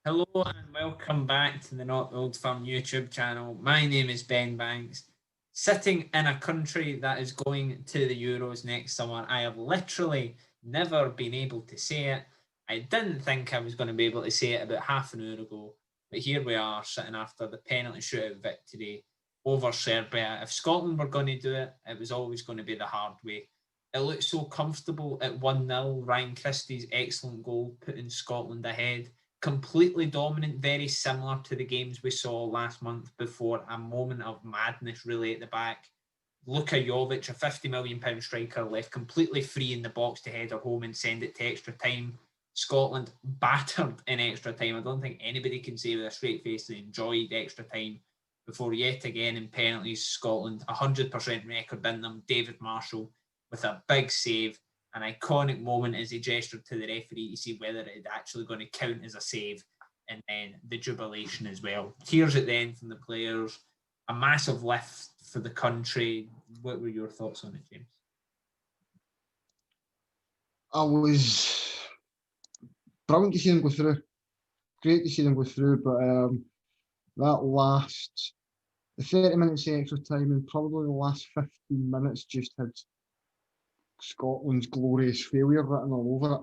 Hello and welcome back to the Not Old Firm YouTube channel. My name is Ben Banks. Sitting in a country that is going to the Euros next summer, I have literally never been able to say it. I didn't think I was going to be able to say it about half an hour ago, but here we are sitting after the penalty shootout victory over Serbia. If Scotland were going to do it, it was always going to be the hard way. It looked so comfortable at 1-0. Ryan Christie's excellent goal putting Scotland ahead, completely dominant, very similar to the games we saw last month before a moment of madness really at the back. Luka Jovic, a £50 million striker, left completely free in the box to header home and send it to extra time. Scotland battered in extra time. I don't think anybody can say with a straight face they enjoyed extra time before yet again in penalties, Scotland 100% record in them. David Marshall with a big save, an iconic moment as he gestured to the referee to see whether it actually going to count as a save, and then the jubilation as well. Tears at the end from the players, a massive lift for the country. What were your thoughts on it, James? I was brilliant to see them go through. Great to see them go through, but the 30 minutes extra time and probably the last 15 minutes just had Scotland's glorious failure written all over it.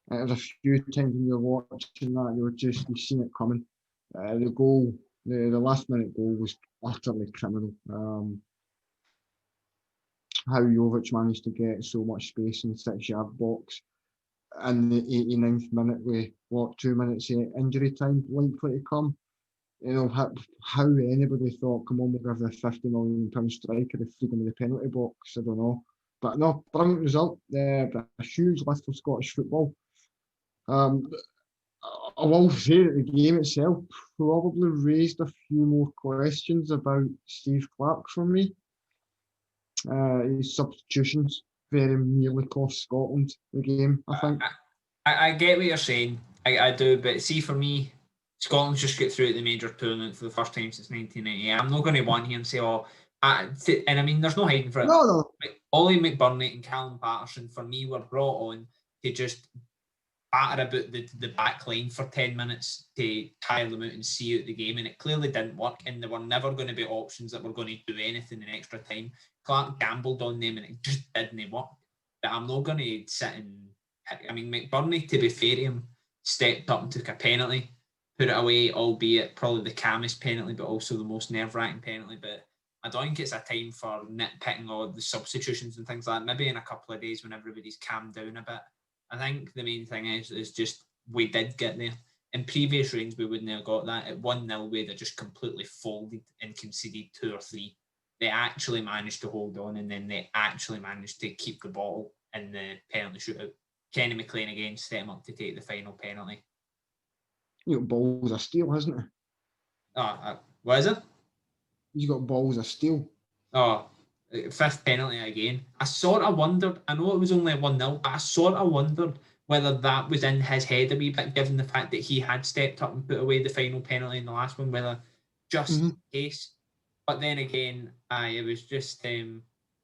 There was a few times when you're watching that, you've seen it coming. The goal, the last minute goal was utterly criminal. How Jovic managed to get so much space in the 6-yard box in the 89th minute with 2 minutes injury time likely to come. You know, how anybody thought, come on, we'll give the £50 million striker the freedom of the penalty box, I don't know. But no, brilliant result. But a huge lift for Scottish football. I will say that the game itself probably raised a few more questions about Steve Clarke for me. His substitutions very nearly cost Scotland the game, I think. I get what you're saying. I do, but see, for me, Scotland's just got through at the major tournament for the first time since 1998. I'm not going to want here and say, and I mean, there's no hiding for it. No. Ollie McBurney and Callum Patterson, for me, were brought on to just batter about the back line for 10 minutes to tire them out and see out the game, and it clearly didn't work, and there were never going to be options that were going to do anything in extra time. Clarke gambled on them, and it just didn't work. But I'm not going to sit and... I mean, McBurney, to be fair to him, stepped up and took a penalty, put it away, albeit probably the calmest penalty, but also the most nerve-wracking penalty. But I don't think it's a time for nitpicking all the substitutions and things like that. Maybe in a couple of days when everybody's calmed down a bit. I think the main thing is just we did get there. In previous reigns, we wouldn't have got that. At 1-0, we'd have just completely folded and conceded 2 or 3. They actually managed to hold on, and then they actually managed to keep the ball in the penalty shootout. Kenny McLean again set him up to take the final penalty. He's got balls of steel, hasn't he? What is it? He's got balls of steel. Fifth penalty again. I sort of wondered, I know it was only 1-0, but I sort of wondered whether that was in his head a wee bit, given the fact that he had stepped up and put away the final penalty in the last one, whether just in case. But then again, it was just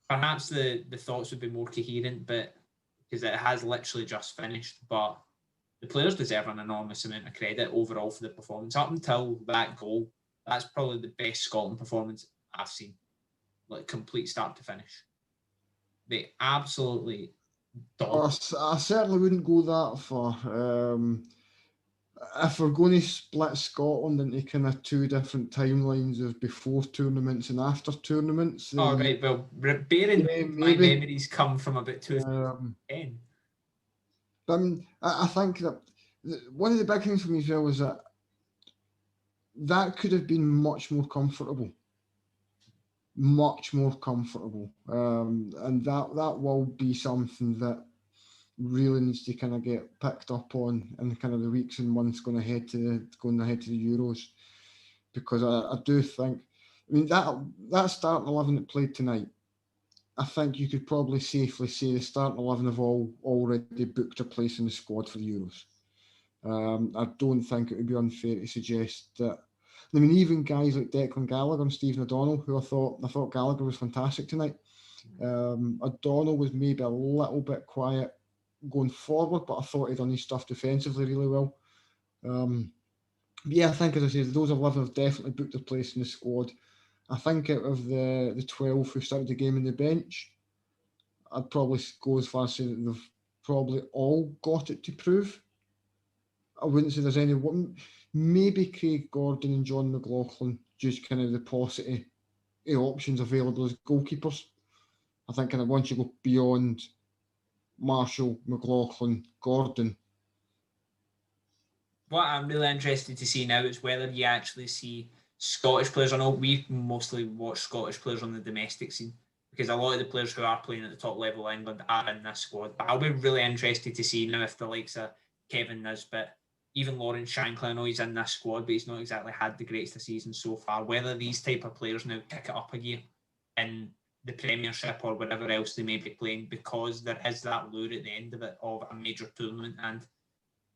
perhaps the thoughts would be more coherent, but because it has literally just finished. But the players deserve an enormous amount of credit overall for the performance. Up until that goal, that's probably the best Scotland performance I've seen. Like complete start to finish. They absolutely don't. I certainly wouldn't go that far. If we're going to split Scotland into kind of 2 different timelines of before tournaments and after tournaments. Right. Well, bear in mind my memories come from about 2010. I think that one of the big things for me as well was that could have been much more comfortable. Much more comfortable. And that will be something that really needs to kind of get picked up on in kind of the weeks and months going ahead to the Euros, because I do think, I mean, that starting 11 that played tonight, I think you could probably safely say the starting 11 have already booked a place in the squad for the Euros. I don't think it would be unfair to suggest that. I mean, even guys like Declan Gallagher and Stephen O'Donnell, who I thought Gallagher was fantastic tonight. O'Donnell was maybe a little bit quiet going forward, but I thought he'd done his stuff defensively really well. But yeah, I think, as I say, those 11 have definitely booked their place in the squad. I think out of the 12 who started the game on the bench, I'd probably go as far as saying that they've probably all got it to prove. I wouldn't say there's anyone. Maybe Craig Gordon and John McLaughlin, just kind of the paucity of options available as goalkeepers. I think kind of once you go beyond Marshall, McLaughlin, Gordon. What I'm really interested to see now is whether you actually see Scottish players. I know we mostly watch Scottish players on the domestic scene because a lot of the players who are playing at the top level of England are in this squad. But I'll be really interested to see now if the likes of Kevin Nisbet, even Lawrence Shankly, I know he's in this squad, but he's not exactly had the greatest of seasons so far. Whether these type of players now kick it up a gear in the Premiership or whatever else they may be playing, because there is that lure at the end of it of a major tournament, and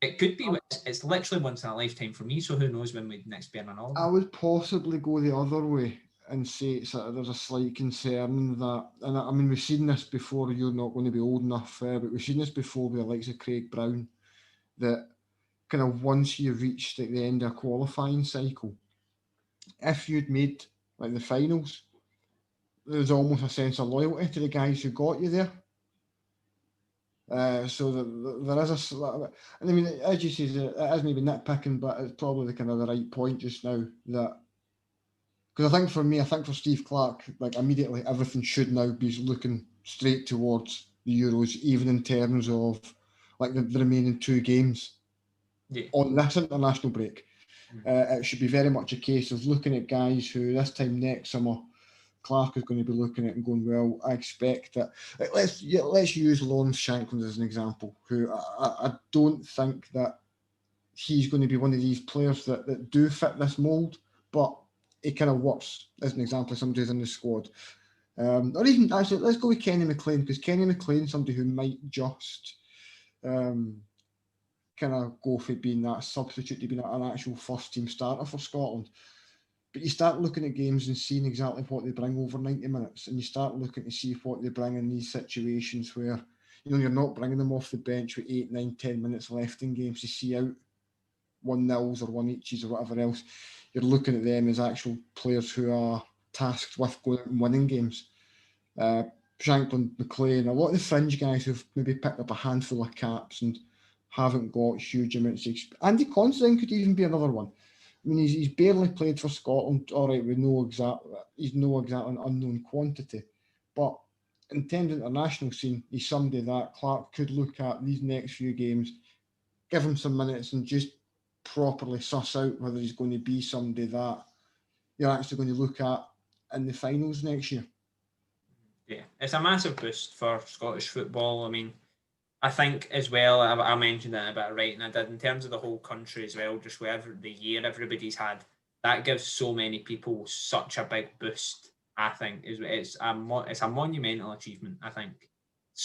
it could be. It's literally once in a lifetime for me. So who knows when we'd next be in another. I would possibly go the other way and say there's a slight concern that, and I mean, we've seen this before. You're not going to be old enough, but we've seen this before with the likes of Craig Brown, that kind of once you reached at the end of a qualifying cycle, if you'd made like the finals, there's almost a sense of loyalty to the guys who got you there. So there is and I mean, as you say, it is maybe nitpicking, but it's probably the kind of the right point just now. That because I think for me, I think for Steve Clarke, like immediately everything should now be looking straight towards the Euros, even in terms of like the remaining two games on this international break. It should be very much a case of looking at guys who this time next summer Clarke is going to be looking at and going, well, I expect that. Let's use Lawrence Shankland as an example, who I don't think that he's going to be one of these players that do fit this mould, but it kind of works as an example of somebody who's in the squad. Or even, actually, let's go with Kenny McLean, because Kenny McLean is somebody who might just kind of go for being that substitute to being an actual first team starter for Scotland. But you start looking at games and seeing exactly what they bring over 90 minutes, and you start looking to see what they bring in these situations where, you know, you're not bringing them off the bench with 8, 9, 10 minutes left in games to see out 1-0s or 1-eaches or whatever else. You're looking at them as actual players who are tasked with going out and winning games. Shankland, McLean, a lot of the fringe guys who've maybe picked up a handful of caps and haven't got huge amounts of experience. Andy Considine could even be another one. I mean, he's barely played for Scotland. All right, he's no exactly an unknown quantity. But in terms of the international scene, he's somebody that Clarke could look at these next few games, give him some minutes and just properly suss out whether he's going to be somebody that you're actually going to look at in the finals next year. Yeah, it's a massive boost for Scottish football. I mean, I think as well, I mentioned it a bit right, and I did in terms of the whole country as well, just wherever the year everybody's had, that gives so many people such a big boost. I think it's a monumental achievement. I think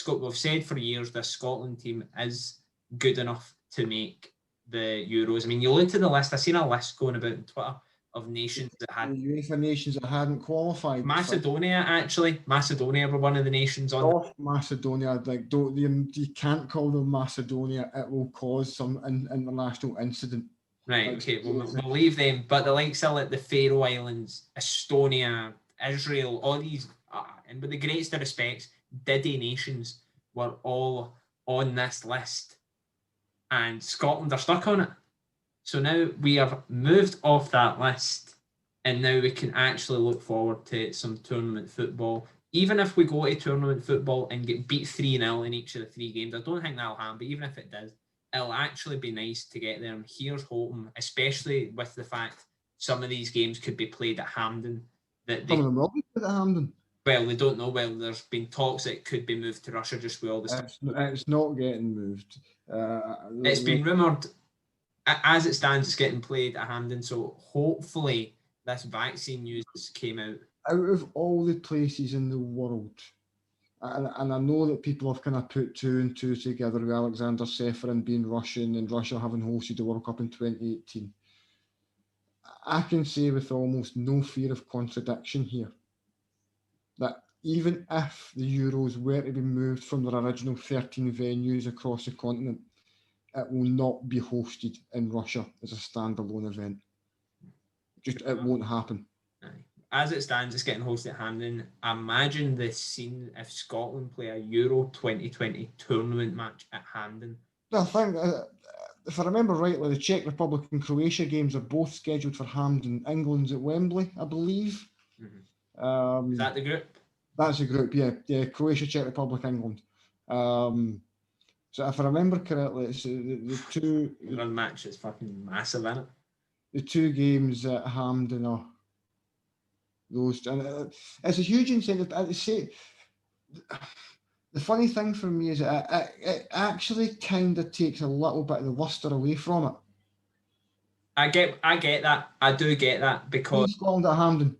we've said for years this Scotland team is good enough to make the Euros. I mean, you look at the list. I seen a list going about on Twitter of nations that had the UEFA nations that hadn't qualified. Macedonia were one of the nations on. North Macedonia, like you can't call them Macedonia. It will cause some international incident. Right. Okay. We'll leave them. But the likes of like the Faroe Islands, Estonia, Israel, all these, and with the greatest of respects, Diddy nations were all on this list, and Scotland are stuck on it. So now we have moved off that list, and now we can actually look forward to some tournament football. Even if we go to tournament football and get beat 3-0 in each of the 3 games, I don't think that'll happen, but even if it does, it'll actually be nice to get there. And here's hoping, especially with the fact some of these games could be played at Hampden. Some of them will be played at Hampden. Well, we don't know. Well, there's been talks that it could be moved to Russia just with all the stuff. It's not getting moved. It's been rumoured. As it stands, it's getting played at Hampden. So hopefully this vaccine news came out. Out of all the places in the world, and I know that people have kind of put 2 and 2 together with Alexander Seferin being Russian and Russia having hosted the World Cup in 2018. I can say with almost no fear of contradiction here that even if the Euros were to be moved from their original 13 venues across the continent, it will not be hosted in Russia as a standalone event. Just it won't happen. As it stands, it's getting hosted at Hampden. Imagine the scene if Scotland play a Euro 2020 tournament match at Hampden. I think, if I remember rightly, the Czech Republic and Croatia games are both scheduled for Hampden. England's at Wembley, I believe. Mm-hmm. Is that the group? That's a group, yeah. Croatia, Czech Republic, England. So if I remember correctly, it's the two... England match is fucking massive, isn't it? The two games at Hampden are those, and it's a huge incentive. I say, the funny thing for me is it actually kind of takes a little bit of the luster away from it. I get that. I do get that because Scotland at Hampden,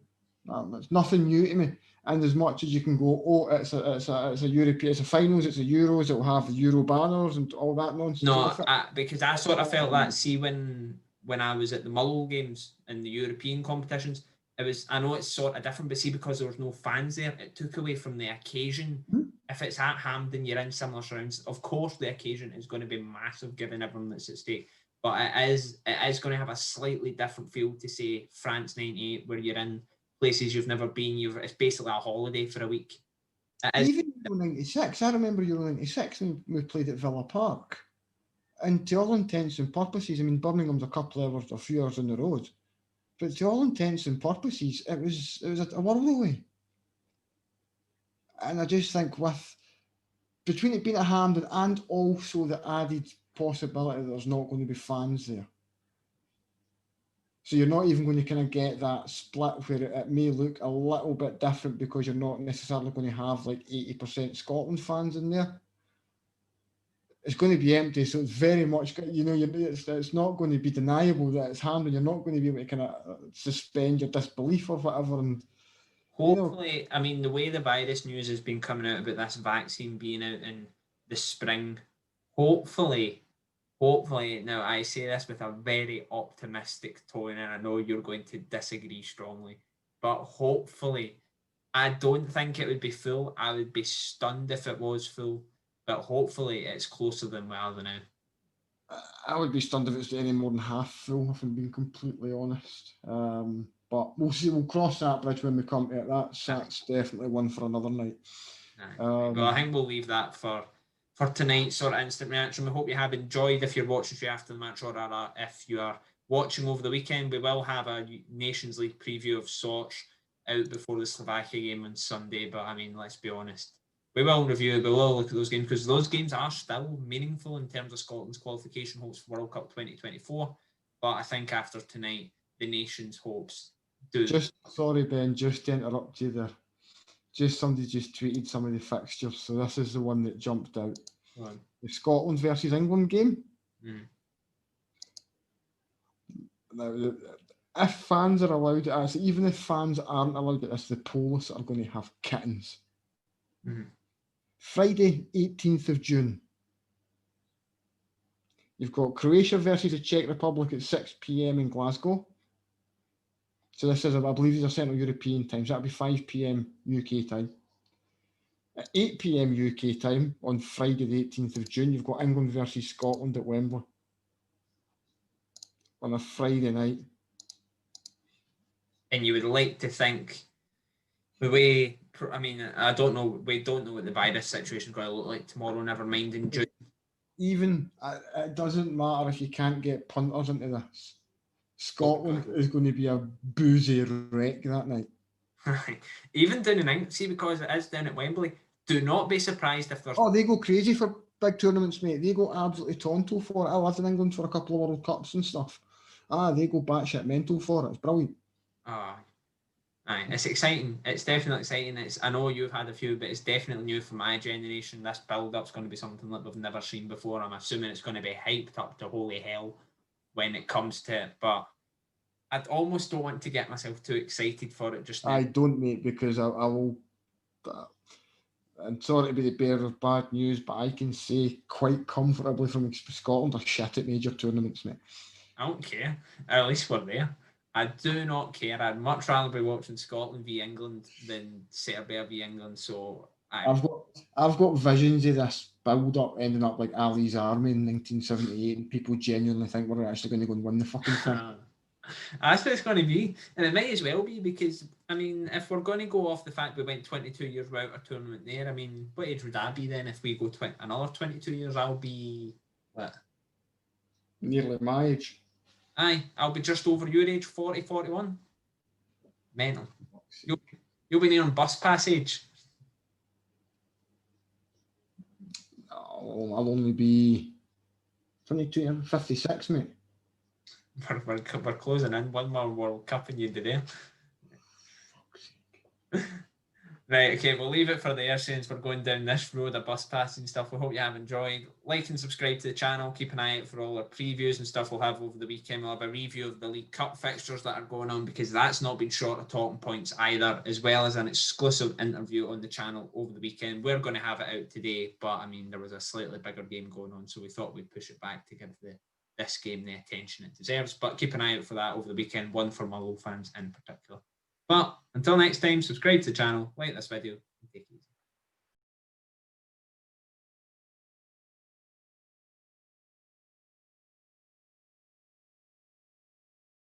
it's nothing new to me. And as much as you can go, oh, it's a European, it's a finals, it's a Euros, it'll have the Euro banners and all that nonsense. No, because I sort of felt that. See, when I was at the Mull games in the European competitions, it was, I know it's sort of different, but see, because there was no fans there, it took away from the occasion. Mm-hmm. If it's at Hampden, you're in similar surrounds. Of course, the occasion is going to be massive given everyone that's at stake, but it is going to have a slightly different feel to, say, France 98, where you're in places you've never been. It's basically a holiday for a week. Even Euro 96, I remember Euro 96 when we played at Villa Park. And to all intents and purposes, I mean, Birmingham's a few hours on the road. But to all intents and purposes, it was a world away. And I just think between it being at Hampden and also the added possibility that there's not going to be fans there. So you're not even going to kind of get that split where it may look a little bit different because you're not necessarily going to have like 80% Scotland fans in there. It's going to be empty, so it's very much, it's not going to be deniable that it's Hampden. You're not going to be able to kind of suspend your disbelief or whatever. And hopefully, I mean, the way the virus news has been coming out about this vaccine being out in the spring, hopefully, now I say this with a very optimistic tone, and I know you're going to disagree strongly, but hopefully, I don't think it would be full. I would be stunned if it was full. But hopefully it's closer than we are now. I would be stunned if it's any more than half full, if I'm being completely honest. But we'll see. We'll cross that bridge when we come to it. That's definitely one for another night. Well, I think we'll leave that for tonight's sort of instant reaction. We hope you have enjoyed. If you're watching straight after the match, or if you are watching over the weekend, we will have a Nations League preview of Soch out before the Slovakia game on Sunday. But I mean, let's be honest. We will review it, we will look at those games because those games are still meaningful in terms of Scotland's qualification hopes for World Cup 2024. But I think after tonight, the nation's hopes do. Sorry, Ben, just to interrupt you there. Somebody just tweeted some of the fixtures, so this is the one that jumped out. Right. The Scotland versus England game. Now, if fans are allowed, actually, even if fans aren't allowed at this, the Polish are going to have kittens. Friday, 18th of June. You've got Croatia versus the Czech Republic at 6 p.m. in Glasgow. So this is, I believe, these are Central European times. That'll be 5 p.m. UK time. At 8 p.m. UK time on Friday, the 18th of June, you've got England versus Scotland at Wembley on a Friday night. And you would like to think the way, I mean, I don't know. We don't know what the virus situation is going to look like tomorrow. Never mind in June. Even it doesn't matter if you can't get punters into this. Scotland is going to be a boozy wreck that night. Even down in England, see, because it is down at Wembley. Do not be surprised if there's. Oh, they go crazy for big tournaments, mate. They go absolutely tonto for it. I lived in England for a couple of World Cups and stuff. They go batshit mental for it. It's brilliant. It's exciting. It's definitely exciting. I know you've had a few, but it's definitely new for my generation. This build-up's going to be something that we've never seen before. I'm assuming it's going to be hyped up to holy hell when it comes to it. But I almost don't want to get myself too excited for it just now. I don't, mate, because I will. I'm sorry to be the bearer of bad news, but I can say quite comfortably from Scotland are shit at major tournaments, mate. I don't care. At least we're there. I do not care. I'd much rather be watching Scotland v England than Serbia v England. So I've got visions of this build up ending up like Ali's Army in 1978, and people genuinely think we're actually going to go and win the fucking thing. That's what it's going to be, and it might as well be, because I mean, if we're going to go off the fact we went 22 years without a tournament there, I mean, what age would I be then if we go another 22 years? I'll be what? Nearly my age. Aye, I'll be just over your age, 40, 41. Mental. You'll be near on bus pass age. I'll only be 22. I'm 56, mate. We're closing in. One more World Cup and you'd be there. Right, okay, we'll leave it for there since we're going down this road of bus passing stuff. We hope you have enjoyed. Like and subscribe to the channel. Keep an eye out for all our previews and stuff we'll have over the weekend. We'll have a review of the League Cup fixtures that are going on, because that's not been short of talking points either, as well as an exclusive interview on the channel over the weekend. We're going to have it out today, but I mean, there was a slightly bigger game going on, so we thought we'd push it back to give this game the attention it deserves. But keep an eye out for that over the weekend, one for Mullow fans in particular. But until next time, subscribe to the channel, like this video,